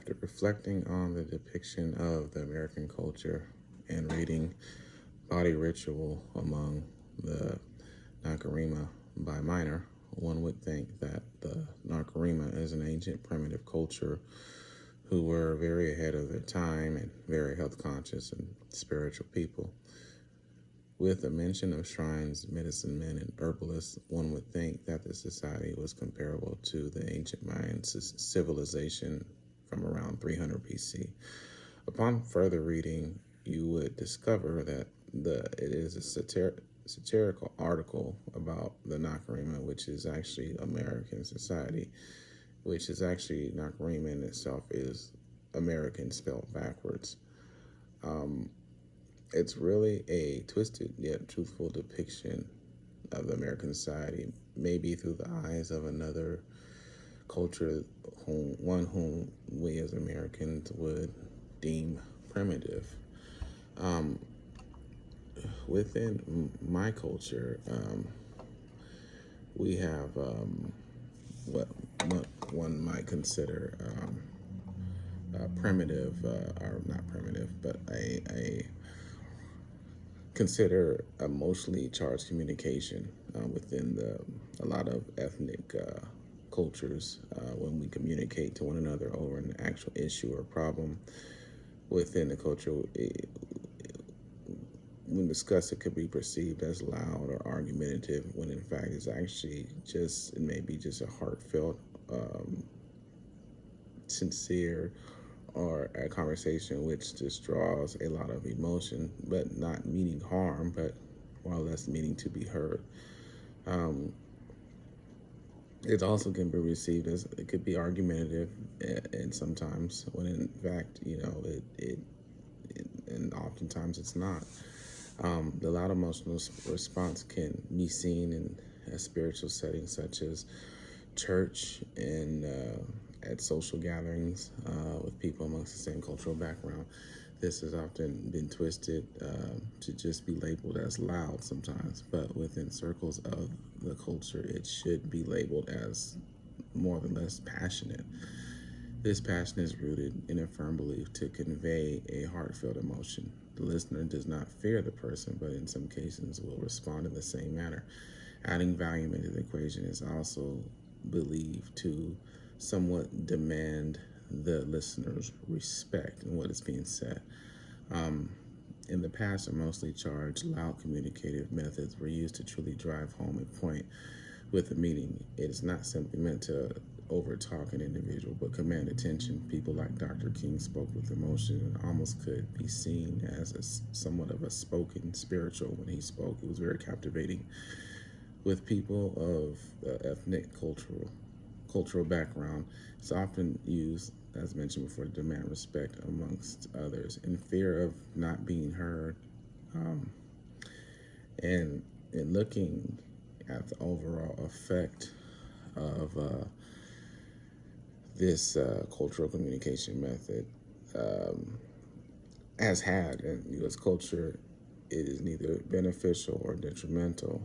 After reflecting on the depiction of the American culture and reading Body Ritual among the Nacirema by Minor, one would think that the Nacirema is an ancient primitive culture who were very ahead of their time and very health conscious and spiritual people. With a mention of shrines, medicine men, and herbalists, one would think that the society was comparable to the ancient Mayan civilization from around 300 BC. Upon further reading, you would discover that it is a satirical article about the Nacirema, which is actually American society, which is actually Nacirema in itself is American spelled backwards. It's really a twisted yet truthful depiction of the American society, maybe through the eyes of another culture, whom we as Americans would deem primitive. Within my culture, we have what one might consider primitive, or not primitive, but a consider emotionally charged communication within a lot of ethnic cultures when we communicate to one another over an actual issue or problem within the culture. When discussed, it could be perceived as loud or argumentative, when in fact it's actually just, it may be just a heartfelt, sincere, or a conversation which just draws a lot of emotion, but not meaning harm, but while less meaning to be heard. It also can be received as, it could be argumentative, and sometimes when in fact, and oftentimes it's not. The loud emotional response can be seen in a spiritual setting such as church and at social gatherings with people amongst the same cultural background. This has often been twisted to just be labeled as loud sometimes, but within circles of the culture, it should be labeled as more than less passionate. This passion is rooted in a firm belief to convey a heartfelt emotion. The listener does not fear the person, but in some cases will respond in the same manner. Adding volume into the equation is also believed to somewhat demand the listener's respect in what is being said. In the past, are mostly charged, loud communicative methods were used to truly drive home a point with a meeting. It is not simply meant to overtalk an individual, but command attention. People like Dr. King spoke with emotion and almost could be seen as somewhat of a spoken spiritual when he spoke. It was very captivating. With people of ethnic cultural background, it's often used, as mentioned before, to demand respect amongst others in fear of not being heard. And in looking at the overall effect of this cultural communication method has had in U.S. culture, it is neither beneficial or detrimental.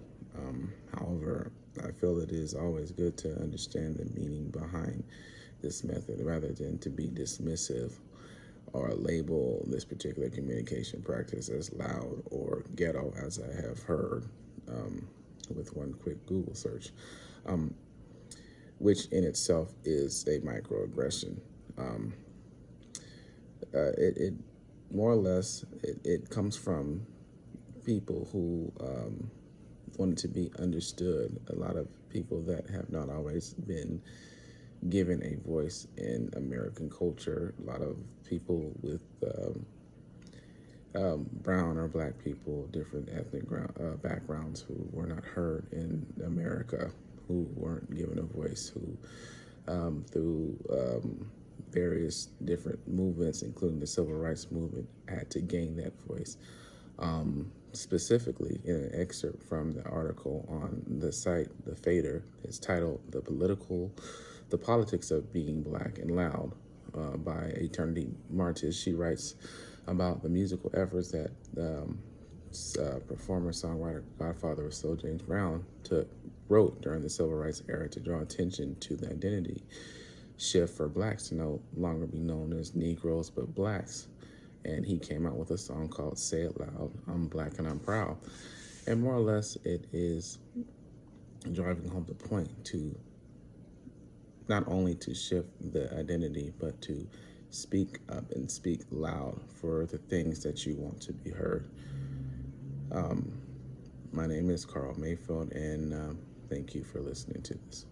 However, I feel it is always good to understand the meaning behind this method rather than to be dismissive or label this particular communication practice as loud or ghetto, as I have heard with one quick Google search, which in itself is a microaggression. It more or less, it comes from people who wanted to be understood. A lot of people that have not always been given a voice in American culture. A lot of people with brown or black people, different ethnic backgrounds, who were not heard in America, who weren't given a voice, who through various different movements, including the civil rights movement, had to gain that voice. Specifically, in an excerpt from the article on the site, The Fader, it's titled The Politics of Being Black and Loud by Eternity Martis. She writes about the musical efforts that performer, songwriter, godfather of soul James Brown wrote during the civil rights era to draw attention to the identity shift for blacks to no longer be known as Negroes, but blacks. And he came out with a song called Say It Loud, I'm Black and I'm Proud. And more or less, it is driving home the point to not only to shift the identity, but to speak up and speak loud for the things that you want to be heard. My name is Carl Mayfield, and thank you for listening to this.